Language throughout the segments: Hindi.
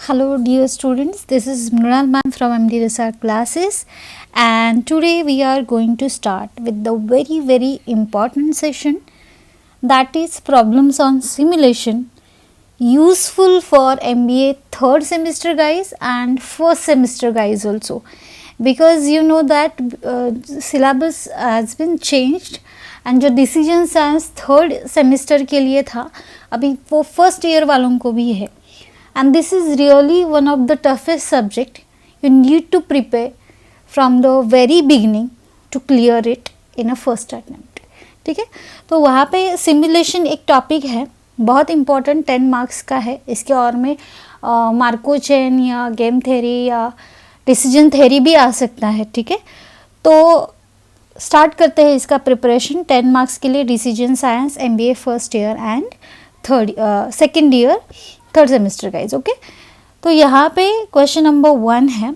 Hello dear students, this is Mrunal ma'am from MD Research classes, and today we are going to start with the very important session, that is problems on simulation, useful for MBA third semester guys and first semester guys also, because you know that syllabus has been changed and जो डिसीजन साइंस थर्ड सेमेस्टर के लिए था अभी वो फर्स्ट ईयर वालों को भी है. And this is really one of the toughest subject. You need to prepare from the very beginning to clear it in a first attempt. ठीक है, तो वहाँ पे सिमुलेशन एक टॉपिक है, बहुत इम्पोर्टेंट 10 मार्क्स का है. इसके और में मार्को चेन या गेम थेरी या डिसीजन थेरी भी आ सकता है. ठीक है, तो स्टार्ट करते हैं इसका प्रिपरेशन 10 मार्क्स के लिए. Decision science MBA first year and second year third semester guys. Okay, तो यहाँ पे क्वेश्चन नंबर 1 है,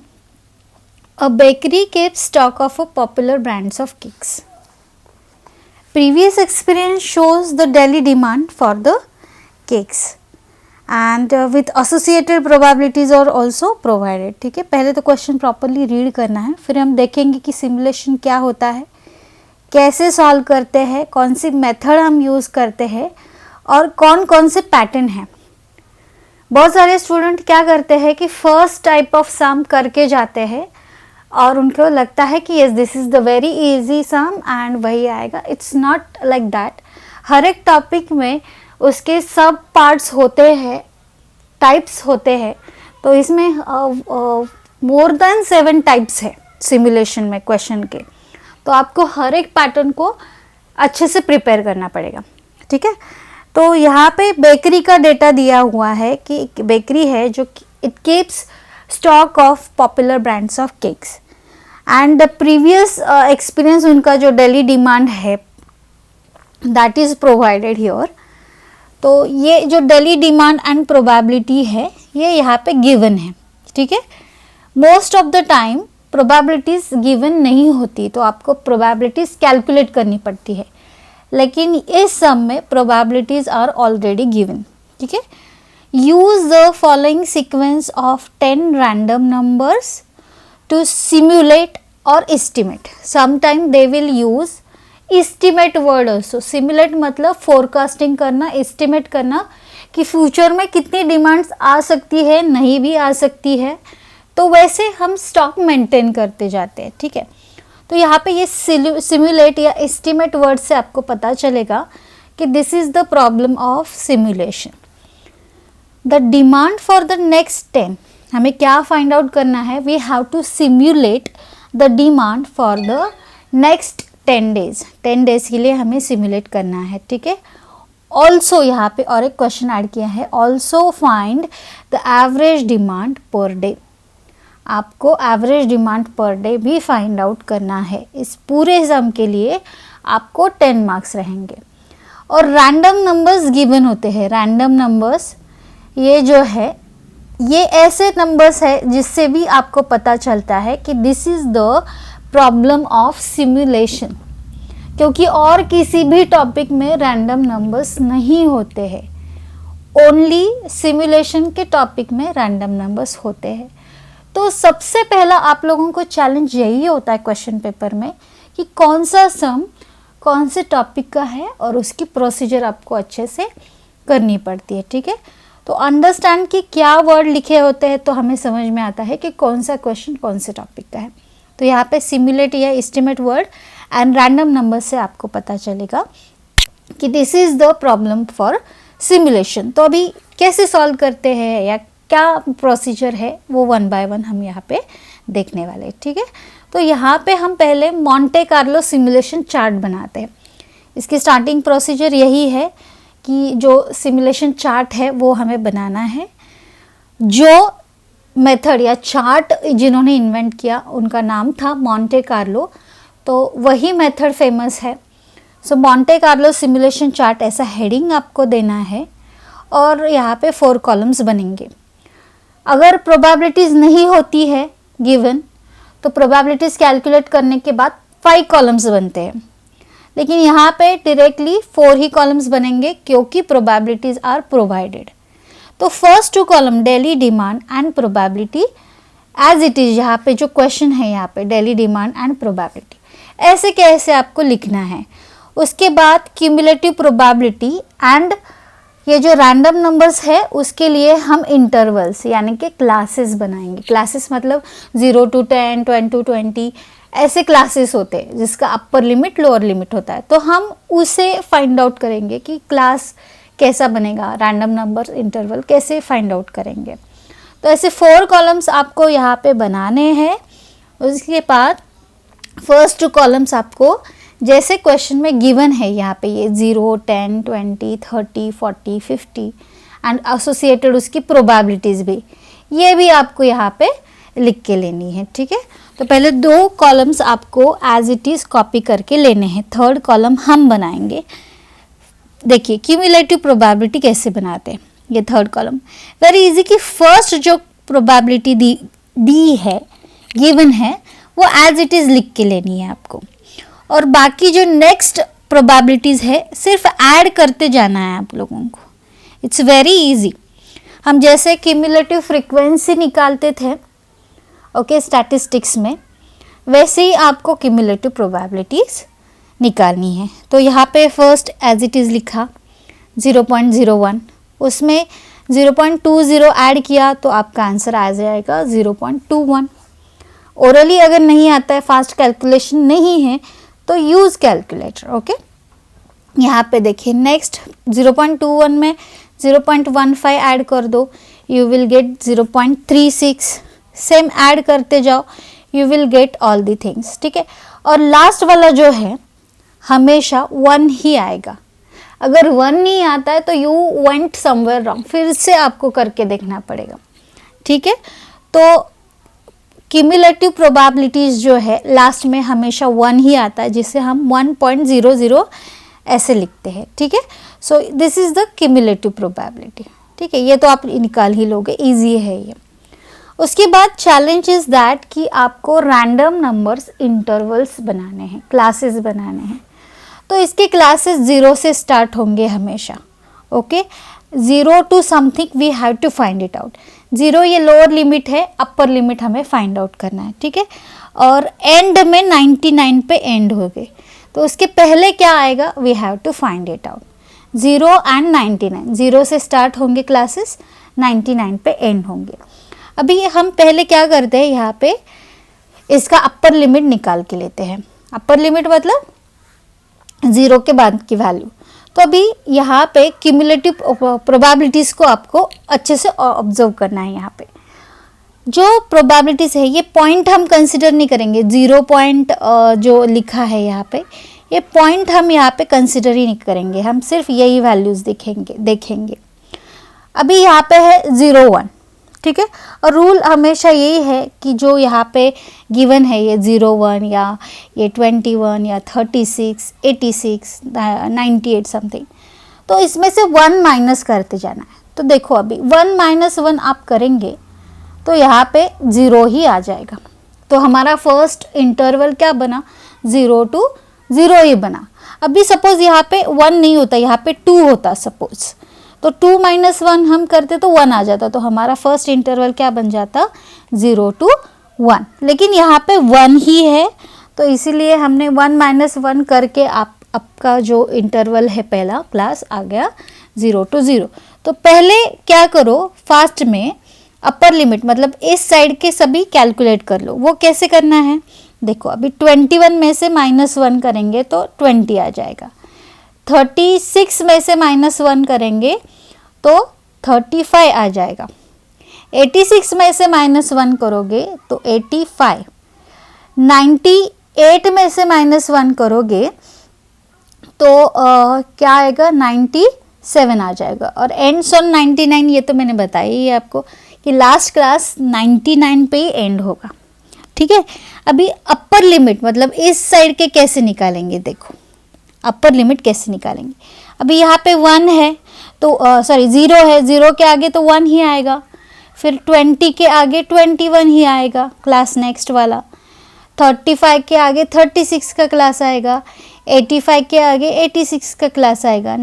a bakery keep stock of a popular brands of cakes. Previous experience shows the daily demand for the cakes and with associated probabilities are also provided. ठीक है, पहले तो क्वेश्चन प्रॉपरली रीड करना है, फिर हम देखेंगे कि सिमुलेशन क्या होता है, कैसे सॉल्व करते हैं, कौन सी मेथड हम यूज़ करते हैं और कौन कौन से पैटर्न हैं. बहुत सारे स्टूडेंट क्या करते हैं कि फर्स्ट टाइप ऑफ सम करके जाते हैं और उनको लगता है कि yes this is the very easy sum and वही आएगा. It's not like that. हर एक टॉपिक में उसके सब पार्ट्स होते हैं, टाइप्स होते हैं. तो इसमें मोर देन 7 टाइप्स है सिमुलेशन में क्वेश्चन के. तो आपको हर एक पैटर्न को अच्छे से प्रिपेयर करना पड़ेगा. ठीक है, तो यहाँ पे बेकरी का डेटा दिया हुआ है कि बेकरी है जो it keeps stock of popular brands of cakes and the previous experience उनका जो डेली डिमांड है दैट इज़ प्रोवाइडेड हियर. तो ये जो डेली डिमांड एंड प्रोबेबिलिटी है ये यहाँ पे गिवन है. ठीक है, most of the time probabilities given नहीं होती, तो आपको प्रोबेबिलिटीज़ कैलकुलेट करनी पड़ती है, लेकिन इस सम में प्रोबेबिलिटीज आर ऑलरेडी गिवन. ठीक है, use the following sequence of 10 random numbers to simulate और estimate. Sometime they will use estimate word also. Simulate मतलब फोरकास्टिंग करना, एस्टिमेट करना कि फ्यूचर में कितनी डिमांड्स आ सकती है, नहीं भी आ सकती है. तो वैसे हम स्टॉक मेंटेन करते जाते हैं. ठीक है, तो यहाँ पे ये सिमुलेट या एस्टिमेट वर्ड से आपको पता चलेगा कि this is the problem of simulation. The demand for the next 10, हमें क्या फाइंड आउट करना है, we have to simulate the demand for the next 10 days. 10 days के लिए हमें सिमुलेट करना है. ठीक है, ऑल्सो यहाँ पे और एक क्वेश्चन ऐड किया है, also find the average demand per day. आपको एवरेज डिमांड पर डे भी फाइंड आउट करना है. इस पूरे सम के लिए आपको 10 मार्क्स रहेंगे. और रैंडम नंबर्स गिवन होते हैं. रैंडम नंबर्स ये जो है ये ऐसे नंबर्स है जिससे भी आपको पता चलता है कि this is the problem of simulation, क्योंकि और किसी भी टॉपिक में रैंडम नंबर्स नहीं होते हैं. ओनली सिमुलेशन के टॉपिक में रैंडम नंबर्स होते हैं. तो सबसे पहला आप लोगों को चैलेंज यही होता है क्वेश्चन पेपर में कि कौन सा सम कौन से टॉपिक का है और उसकी प्रोसीजर आपको अच्छे से करनी पड़ती है. ठीक है, तो अंडरस्टैंड कि क्या वर्ड लिखे होते हैं तो हमें समझ में आता है कि कौन सा क्वेश्चन कौन से टॉपिक का है. तो यहाँ पे सिमुलेट या estimate word and random number से आपको पता चलेगा कि this is the problem for simulation. तो अभी कैसे सॉल्व करते हैं या क्या प्रोसीजर है वो 1 बाय 1 हम यहाँ पे देखने वाले हैं. ठीक है, तो यहाँ पे हम पहले मॉन्टे कार्लो सिमुलेशन चार्ट बनाते हैं. इसकी स्टार्टिंग प्रोसीजर यही है कि जो सिमुलेशन चार्ट है वो हमें बनाना है. जो मेथड या चार्ट जिन्होंने इन्वेंट किया उनका नाम था मॉन्टे कार्लो, तो वही मेथड फेमस है. सो मॉन्टे कार्लो सिमुलेशन चार्ट ऐसा हेडिंग आपको देना है और यहाँ पे 4 कॉलम्स बनेंगे. अगर प्रोबेबिलिटीज़ नहीं होती है गिवन तो प्रोबेबिलिटीज़ कैलकुलेट करने के बाद 5 कॉलम्स बनते हैं, लेकिन यहाँ पे डायरेक्टली 4 ही कॉलम्स बनेंगे क्योंकि प्रोबेबिलिटीज़ आर प्रोवाइडेड. तो first two column daily demand and probability as it is, यहाँ पे जो क्वेश्चन है यहाँ पे डेली डिमांड एंड प्रोबेबिलिटी ऐसे कैसे आपको लिखना है। उसके बाद क्यूमुलेटिव प्रोबेबिलिटी एंड ये जो रैंडम नंबर्स है उसके लिए हम इंटरवल्स यानी कि क्लासेस बनाएंगे। क्लासेस मतलब 0 to 10, 10 to 20 ऐसे क्लासेस होते हैं जिसका अपर लिमिट लोअर लिमिट होता है। तो हम उसे फाइंड आउट करेंगे कि क्लास कैसा बनेगा, रैंडम नंबर इंटरवल कैसे फाइंड आउट करेंगे। तो ऐसे 4 कॉलम्स आपको यहाँ पे बनाने हैं। उसके बाद फर्स्ट 2 कॉलम्स आपको जैसे क्वेश्चन में गिवन है यहाँ पे ये 0, 10, 20, 30, 40, 50 एंड एसोसिएटेड उसकी प्रोबेबिलिटीज़ भी, ये भी आपको यहाँ पे लिख के लेनी है। ठीक है, तो पहले 2 कॉलम्स आपको एज इट इज़ कॉपी करके लेने हैं। थर्ड कॉलम हम बनाएंगे। देखिए क्यूमुलेटिव प्रोबेबिलिटी कैसे बनाते हैं। ये थर्ड कॉलम वेरी इजी कि फर्स्ट जो प्रोबेबिलिटी दी है गिवन है वो एज इट इज़ लिख के लेनी है आपको, और बाकी जो नेक्स्ट प्रोबेबिलिटीज़ है सिर्फ ऐड करते जाना है आप लोगों को। It's very easy. हम जैसे क्यूमुलेटिव फ्रीक्वेंसी निकालते थे ओके स्टैटिस्टिक्स में, वैसे ही आपको क्यूमुलेटिव प्रोबेबिलिटीज़ निकालनी है। तो यहाँ पे फर्स्ट एज इट इज़ लिखा 0.01, उसमें 0.20 ऐड किया तो आपका आंसर आ जाएगा 0.21। ओरली अगर नहीं आता है, फास्ट कैलकुलेशन नहीं है तो यूज़ कैलकुलेटर। ओके, यहाँ पे देखिए नेक्स्ट 0.21 में 0.15 ऐड कर दो, you will get 0.36। Same add करते जाओ, you will get all the things. ठीक है, और लास्ट वाला जो है हमेशा 1 ही आएगा। अगर 1 नहीं आता है तो यू वेंट समवेयर रॉन्ग, फिर से आपको करके देखना पड़ेगा। ठीक है, तो क्यूमुलेटिव प्रोबेबिलिटीज़ जो है लास्ट में हमेशा 1 ही आता है, जिसे हम 1.00 ऐसे लिखते हैं। ठीक है, so this is the cumulative probability. ठीक है, ये तो आप निकाल ही लोगे, इजी है ये। उसके बाद चैलेंज इज़ दैट कि आपको रैंडम नंबर्स इंटरवल्स बनाने हैं, क्लासेस बनाने हैं। तो इसके क्लासेस 0 से स्टार्ट होंगे हमेशा। Okay, 0 to something we have to find it out. 0 ये लोअर लिमिट है, अपर लिमिट हमें फाइंड आउट करना है। ठीक है, और एंड में 99 पे एंड हो गए, तो उसके पहले क्या आएगा we have to find it out. 0 and 99, 0 से स्टार्ट होंगे क्लासेस, 99 पे एंड होंगे। अभी हम पहले क्या करते हैं, यहाँ पे इसका अपर लिमिट निकाल के लेते हैं। अपर लिमिट मतलब 0 के बाद की वैल्यू। तो अभी यहाँ पे क्यूमुलेटिव प्रोबेबिलिटीज़ को आपको अच्छे से ऑब्जर्व करना है। यहाँ पे जो प्रोबेबिलिटीज़ है ये पॉइंट हम कंसिडर नहीं करेंगे। 0 पॉइंट जो लिखा है यहाँ पे, ये पॉइंट हम यहाँ पे कंसिडर ही नहीं करेंगे, हम सिर्फ यही वैल्यूज़ देखेंगे। अभी यहाँ पे है 0, 1। ठीक है, और रूल हमेशा यही है कि जो यहाँ पे गिवन है ये 0, 1 या ये 21 या 36, 86, 98 समथिंग, तो इसमें से 1 माइनस करते जाना है। तो देखो अभी 1 - 1 आप करेंगे तो यहाँ पे 0 ही आ जाएगा। तो हमारा फर्स्ट इंटरवल क्या बना, 0 to 0 ही बना। अभी सपोज यहाँ पे 1 नहीं होता, यहाँ पे 2 होता सपोज, तो 2 - 1 हम करते तो 1 आ जाता, तो हमारा फर्स्ट इंटरवल क्या बन जाता, 0 to 1। लेकिन यहाँ पे 1 ही है, तो इसीलिए हमने 1 - 1 करके आपका जो इंटरवल है पहला क्लास आ गया 0 to 0। तो पहले क्या करो, फास्ट में अपर लिमिट मतलब इस साइड के सभी कैलकुलेट कर लो। वो कैसे करना है, देखो अभी 21 में से -1 करेंगे तो 20 आ जाएगा। 36 में से -1 करेंगे तो 35 आ जाएगा। 86 में से -1 करोगे तो 85। 98 में से -1 करोगे तो क्या आएगा, 97 आ जाएगा। और एंड्स ऑन 99, ये तो मैंने बताया ही आपको कि लास्ट क्लास 99 पे ही एंड होगा। ठीक है, अभी अपर लिमिट मतलब इस साइड के कैसे निकालेंगे, देखो अपर लिमिट कैसे निकालेंगे। अभी यहाँ पे 1 है तो 0 है, 0 के आगे तो 1 ही आएगा, फिर 20 के आगे 21 ही आएगा क्लास नेक्स्ट वाला, 35 के आगे 36 का क्लास आएगा, 85 के आगे 86 का क्लास आएगा,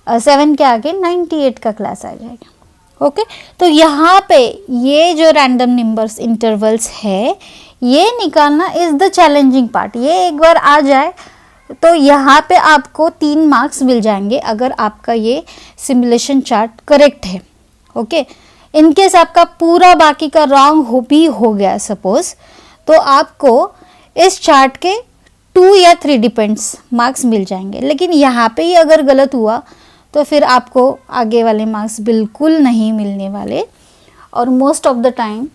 7 के आगे 98 का क्लास आ जाएगा। ओके, तो यहाँ पे ये जो रैंडम नंबर्स इंटरवल्स है ये निकालना इज़ द चैलेंजिंग पार्ट। ये एक बार आ जाए तो यहाँ पे आपको 3 मार्क्स मिल जाएंगे अगर आपका ये सिमुलेशन चार्ट करेक्ट है। ओके, इनकेस आपका पूरा बाकी का रॉन्ग हो गया सपोज, तो आपको इस चार्ट के 2 या 3 डिपेंड्स मार्क्स मिल जाएंगे। लेकिन यहाँ पे ही अगर गलत हुआ तो फिर आपको आगे वाले मार्क्स बिल्कुल नहीं मिलने वाले। और मोस्ट ऑफ द टाइम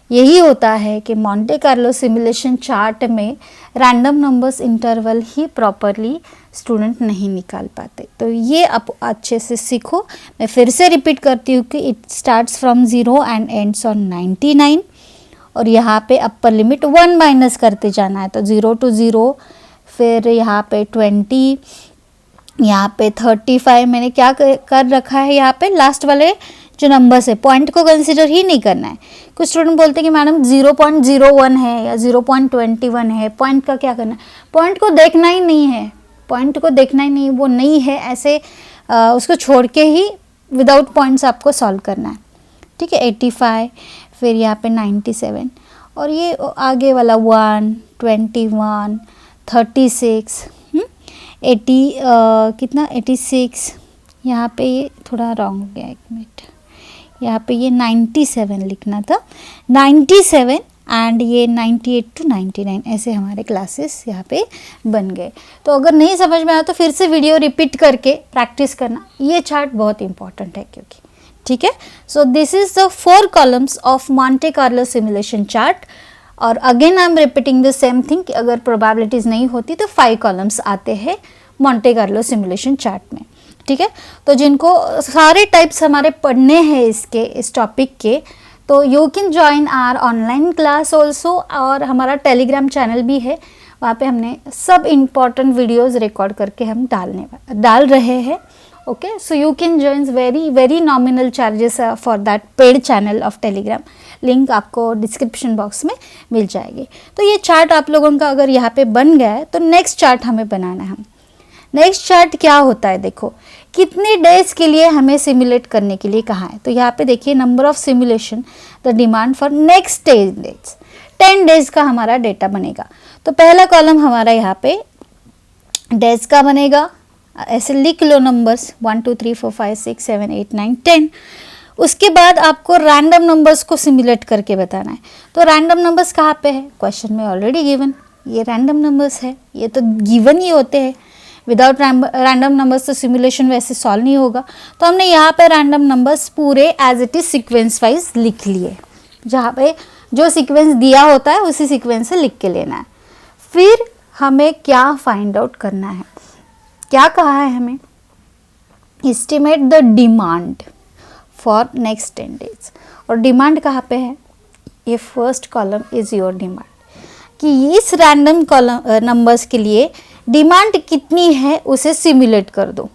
यही होता है कि मॉन्टे कार्लो सिमुलेशन चार्ट में रैंडम नंबर्स इंटरवल ही प्रॉपरली स्टूडेंट नहीं निकाल पाते। तो ये आप अच्छे से सीखो। मैं फिर से रिपीट करती हूँ कि it starts from 0 and ends on 99। और यहाँ पे अपर लिमिट 1 माइनस करते जाना है, तो 0 to 0, फिर यहाँ पे 20, यहाँ पे 35। मैंने क्या कर रखा है, यहाँ पे लास्ट वाले जो नंबर्स है पॉइंट को कंसिडर ही नहीं करना है। कुछ स्टूडेंट बोलते हैं कि मैडम 0.01 है या 0.21 है, पॉइंट का क्या करना है? पॉइंट को देखना ही नहीं है, पॉइंट को देखना ही नहीं, वो नहीं है ऐसे उसको छोड़ के ही विदाउट पॉइंट्स आपको सॉल्व करना है। ठीक है, 85, फिर यहाँ पे 97, और ये आगे वाला 1, 21, 36, 80 कितना 86, यहाँ पे ये थोड़ा रॉन्ग हो गया, 1 मिनट, यहाँ पे ये 97 लिखना था, 97 एंड ये 98 to 99, ऐसे हमारे क्लासेस यहाँ पे बन गए। तो अगर नहीं समझ में आया तो फिर से वीडियो रिपीट करके प्रैक्टिस करना, ये चार्ट बहुत इंपॉर्टेंट है क्योंकि। ठीक है, so this is the 4 columns of Monte Carlo simulation chart. और again I am repeating the same thing कि अगर प्रोबेबिलिटीज़ नहीं होती तो 5 कॉलम्स आते हैं मॉन्टे कार्लो सिमुलेशन चार्ट में। ठीक है, तो जिनको सारे टाइप्स हमारे पढ़ने हैं इस टॉपिक के, तो you can join our online class also, और हमारा टेलीग्राम चैनल भी है, वहाँ पे हमने सब इम्पॉर्टेंट वीडियोज़ रिकॉर्ड करके हम डाल रहे हैं। Okay, so you can join very nominal charges for that paid channel of Telegram. Link आपको डिस्क्रिप्शन बॉक्स में मिल जाएगी। तो ये चार्ट आप लोगों का अगर यहाँ पे बन गया है तो नेक्स्ट चार्ट हमें बनाना है। नेक्स्ट चार्ट क्या होता है, देखो कितने डेज के लिए हमें सिमुलेट करने के लिए कहा है। तो यहाँ पे देखिए number of simulation, the demand for next 10 days, 10 days का हमारा डेटा बनेगा। तो पहला कॉलम हमारा यहाँ पे डेज का बनेगा, ऐसे लिख लो नंबर्स 1 2 3 4 5 6 7 8 9 10। उसके बाद आपको रैंडम नंबर्स को सिमुलेट करके बताना है। तो रैंडम नंबर्स कहाँ पे है, क्वेश्चन में ऑलरेडी गिवन, ये रैंडम नंबर्स है, ये तो गिवन ही होते हैं। विदाउट रैंडम नंबर्स तो सिमुलेशन वैसे सॉल्व नहीं होगा। तो हमने यहाँ पे रैंडम नंबर्स पूरे as it is sequence wise लिख लिए, जहाँ पे जो सीक्वेंस दिया होता है उसी सीक्वेंस से लिख के लेना है। फिर हमें क्या फाइंड आउट करना है, क्या कहा है हमें, estimate the demand for next 10 days. और डिमांड कहाँ पे है, ये first column is your demand, कि इस रैंडम कॉलम नंबर्स के लिए डिमांड कितनी है उसे सिमुलेट कर दो।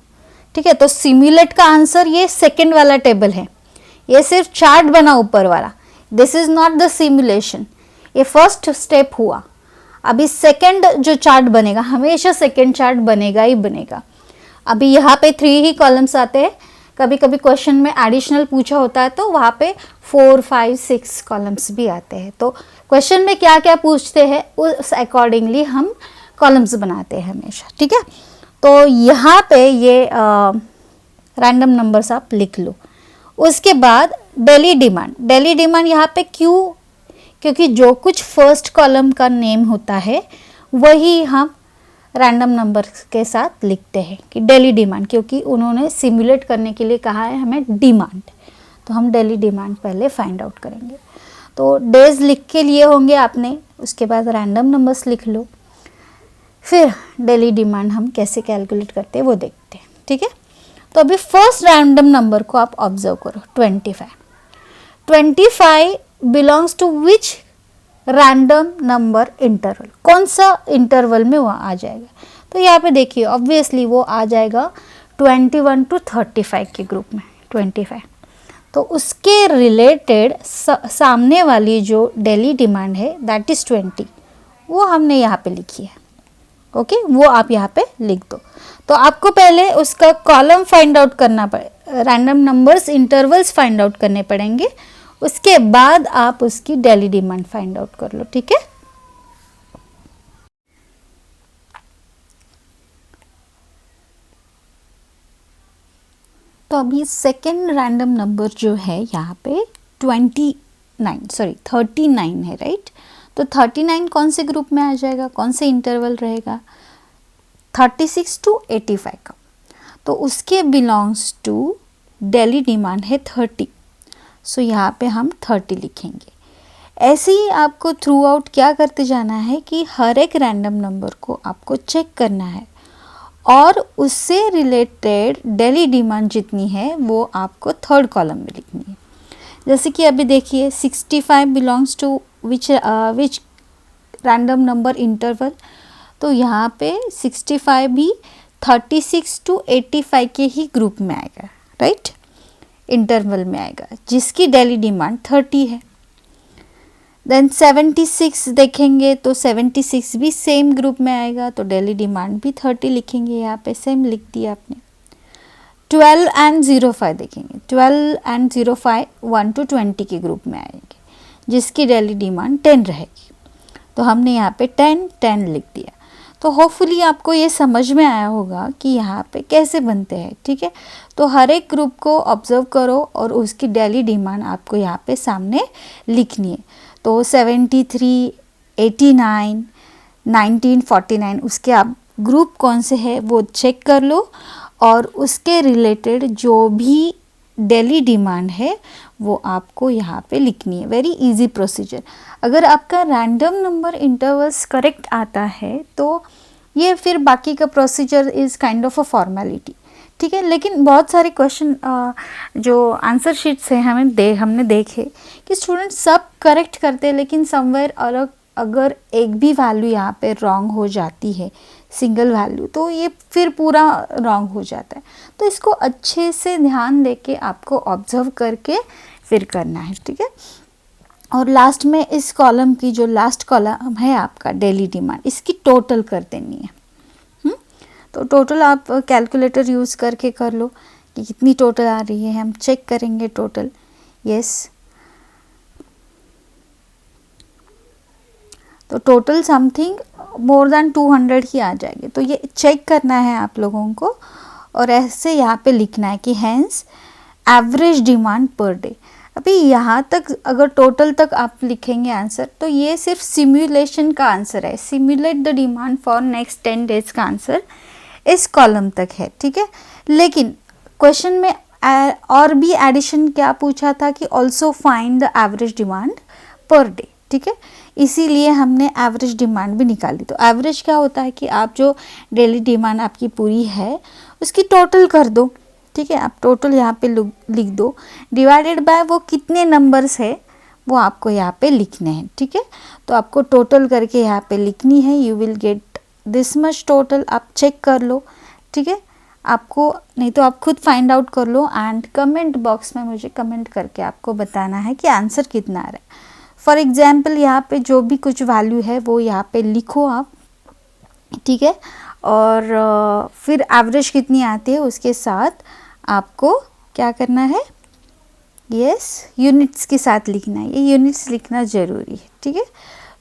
ठीक है, तो सिमुलेट का आंसर ये सेकंड वाला टेबल है, ये सिर्फ चार्ट बना ऊपर वाला, this is not the simulation, ये फर्स्ट स्टेप हुआ। अभी सेकंड जो चार्ट बनेगा, हमेशा सेकंड चार्ट बनेगा ही बनेगा। अभी यहाँ पे 3 ही कॉलम्स आते हैं, कभी कभी क्वेश्चन में एडिशनल पूछा होता है तो वहाँ पे 4 5 6 कॉलम्स भी आते हैं। तो क्वेश्चन में क्या क्या पूछते हैं उस अकॉर्डिंगली हम कॉलम्स बनाते हैं हमेशा। ठीक है, तो यहाँ पे ये रैंडम नंबर्स आप लिख लो। उसके बाद डेली डिमांड यहाँ पे क्यों, क्योंकि जो कुछ फर्स्ट कॉलम का नेम होता है वही हम रैंडम नंबर के साथ लिखते हैं कि डेली डिमांड, क्योंकि उन्होंने सिमुलेट करने के लिए कहा है हमें डिमांड, तो हम डेली डिमांड पहले फाइंड आउट करेंगे। तो डेज लिख के लिए होंगे आपने, उसके बाद रैंडम नंबर्स लिख लो, फिर डेली डिमांड हम कैसे कैलकुलेट करते हैं वो देखते हैं। ठीक है, तो अभी फर्स्ट रैंडम नंबर को आप ऑब्जर्व करो, 25 belongs to which random number interval, कौन सा इंटरवल में वो आ जाएगा। तो यहाँ पे देखिए ऑब्वियसली वो आ जाएगा 21 to 35 के ग्रुप में, 25। तो उसके रिलेटेड सामने वाली जो डेली डिमांड है दैट इज़ 20, वो हमने यहाँ पे लिखी है। ओके, वो आप यहाँ पे लिख दो। तो आपको पहले उसका कॉलम फाइंड आउट करना पड़े, random numbers intervals find out करने पड़ेंगे, उसके बाद आप उसकी डेली डिमांड फाइंड आउट कर लो, ठीक है। तो अभी सेकेंड रैंडम नंबर जो है यहाँ पे 39 है, राइट। तो 39 कौन से ग्रुप में आ जाएगा, कौन से इंटरवल रहेगा, 36 to 85 का। तो उसके बिलोंग्स टू डेली डिमांड है 30, सो यहाँ पे हम 30 लिखेंगे। ऐसे ही आपको थ्रू आउट क्या करते जाना है कि हर एक रैंडम नंबर को आपको चेक करना है और उससे रिलेटेड डेली डिमांड जितनी है वो आपको थर्ड कॉलम में लिखनी है। जैसे कि अभी देखिए 65 belongs to which random number interval, तो यहाँ पे 65 भी 36 to 85 के ही ग्रुप में आएगा, राइट, इंटरवल में आएगा, जिसकी डेली डिमांड 30 है। देन 76 देखेंगे तो 76 भी सेम ग्रुप में आएगा, तो डेली डिमांड भी 30 लिखेंगे, यहाँ पे सेम लिख दिया आपने। 12 and 05 देखेंगे, 12 and 05 1 to 20 के ग्रुप में आएंगे, जिसकी डेली डिमांड 10 रहेगी, तो हमने यहाँ पे 10 लिख दिया। तो होपफुली आपको ये समझ में आया होगा कि यहाँ पे कैसे बनते हैं, ठीक है। तो हर एक ग्रुप को ऑब्जर्व करो और उसकी डेली डिमांड आपको यहाँ पे सामने लिखनी है। तो 73, 89, 19, 49 उसके आप ग्रुप कौन से है वो चेक कर लो और उसके रिलेटेड जो भी डेली डिमांड है वो आपको यहाँ पे लिखनी है। Very easy procedure. अगर आपका रैंडम नंबर इंटरवल्स करेक्ट आता है तो ये फिर बाकी का procedure is kind of a formality, ठीक है। लेकिन बहुत सारे क्वेश्चन जो आंसर शीट्स हैं हमने देखे कि स्टूडेंट सब करेक्ट करते हैं, लेकिन समवेयर अलग अगर एक भी वैल्यू यहाँ पे रॉन्ग हो जाती है, सिंगल वैल्यू, तो ये फिर पूरा रॉन्ग हो जाता है। तो इसको अच्छे से ध्यान देके आपको ऑब्जर्व करके फिर करना है, ठीक है। और लास्ट में इस कॉलम की जो लास्ट कॉलम है आपका डेली डिमांड, इसकी टोटल कर देनी है। तो टोटल आप कैलकुलेटर यूज़ करके कर लो कि कितनी टोटल आ रही है, हम चेक करेंगे टोटल। यस, तो टोटल समथिंग मोर देन 200 ही आ जाएगी। तो ये चेक करना है आप लोगों को और ऐसे यहाँ पे लिखना है कि hence average demand per day. अभी यहाँ तक अगर टोटल तक आप लिखेंगे आंसर, तो ये सिर्फ सिमुलेशन का आंसर है। Simulate the demand for next 10 days का आंसर इस कॉलम तक है, ठीक है। लेकिन क्वेश्चन में और भी एडिशन क्या पूछा था कि also find the average demand per day, ठीक है। इसीलिए हमने एवरेज डिमांड भी निकाली। तो एवरेज क्या होता है कि आप जो डेली डिमांड आपकी पूरी है उसकी टोटल कर दो, ठीक है। आप टोटल यहाँ पे लिख दो, डिवाइडेड बाय वो कितने नंबर्स है वो आपको यहाँ पे लिखने हैं, ठीक है। तो आपको टोटल करके यहाँ पे लिखनी है, you will get this much total. आप चेक कर लो, ठीक है। आपको नहीं तो आप खुद फाइंड आउट कर लो एंड कमेंट बॉक्स में मुझे कमेंट करके आपको बताना है कि आंसर कितना आ रहा है। फॉर एग्जाम्पल यहाँ पे जो भी कुछ वैल्यू है वो यहाँ पे लिखो आप, ठीक है। और फिर एवरेज कितनी आती है उसके साथ आपको क्या करना है, यस, यूनिट्स के साथ लिखना है। ये यूनिट्स लिखना ज़रूरी है, ठीक है।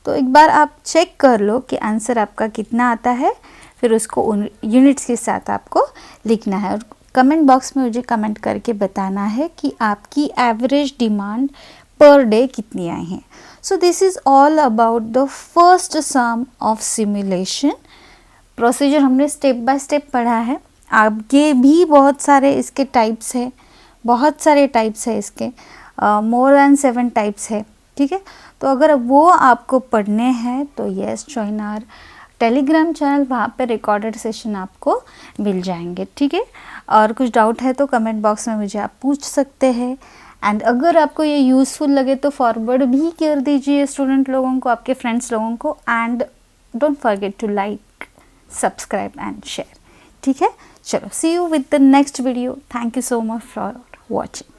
तो एक बार आप चेक कर लो कि आंसर आपका कितना आता है, फिर उसको उन यूनिट्स के साथ आपको लिखना है और कमेंट बॉक्स में मुझे कमेंट करके बताना है कि आपकी एवरेज डिमांड पर डे कितनी आई हैं। So this is all about the first sum of simulation. Procedure हमने स्टेप बाय स्टेप पढ़ा है। आगे भी बहुत सारे इसके टाइप्स है, बहुत सारे टाइप्स है इसके, मोर देन 7 टाइप्स है, ठीक है। तो अगर वो आपको पढ़ने हैं तो yes, join our telegram channel, वहाँ पे रिकॉर्डेड सेशन आपको मिल जाएंगे, ठीक है। और कुछ डाउट है तो कमेंट बॉक्स में मुझे आप पूछ सकते हैं। एंड अगर आपको ये यूज़फुल लगे तो फॉरवर्ड भी कर दीजिए स्टूडेंट लोगों को, आपके फ्रेंड्स लोगों को। And don't forget to like, subscribe and share, ठीक है। चलो, see you with the next video. Thank you so much for watching.